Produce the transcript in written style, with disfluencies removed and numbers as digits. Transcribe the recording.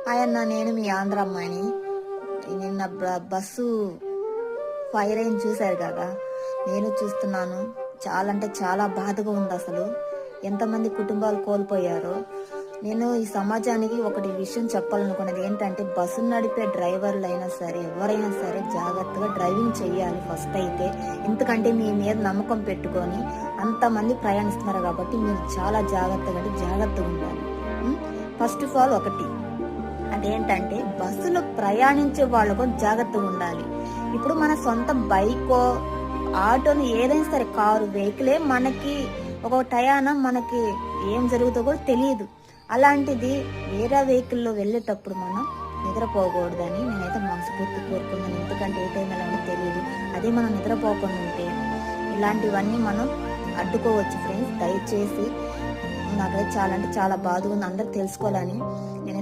ఆయన నేను మీ ఆంధ్ర అమ్మాయిని. నిన్న బస్సు ఫైర్ అయింది చూశారు కదా, నేను చూస్తున్నాను. చాలా అంటే చాలా బాధగా ఉంది అసలు. ఎంతమంది కుటుంబాలు కోల్పోయారో. నేను ఈ సమాజానికి ఒకటి విషయం చెప్పాలనుకున్నది ఏంటంటే, బస్సు నడిపే డ్రైవర్లు అయినా సరే, ఎవరైనా సరే జాగ్రత్తగా డ్రైవింగ్ చేయాలి ఫస్ట్ అయితే. ఎందుకంటే మీ మీద నమ్మకం పెట్టుకొని అంతమంది ప్రయాణిస్తున్నారు కాబట్టి మీరు చాలా జాగ్రత్తగా ఉండాలి. ఫస్ట్ ఆఫ్ ఆల్ ఒకటి అదేంటంటే, బస్సులో ప్రయాణించే వాళ్ళు కూడా జాగ్రత్తగా ఉండాలి. ఇప్పుడు మన సొంత బైకో ఆటోని ఏదైనా సరే, కారు వెహికలే మనకి ఒక టయాన మనకి ఏం జరుగుతుందో కూడా తెలియదు. అలాంటిది వేరే వెహికల్లో వెళ్ళేటప్పుడు మనం నిద్రపోకూడదని నేనైతే మనస్ఫూర్తి కోరుకున్నాను. ఎందుకంటే ఏ టైం ఎలా ఉందో తెలియదు. అదే మనం నిద్రపోకుండా ఉంటే ఇలాంటివన్నీ మనం అడ్డుకోవచ్చు ఫ్రెండ్స్. దయచేసి నాకైతే చాలా అంటే చాలా బాధగా ఉంది, అందరు తెలుసుకోవాలని నేను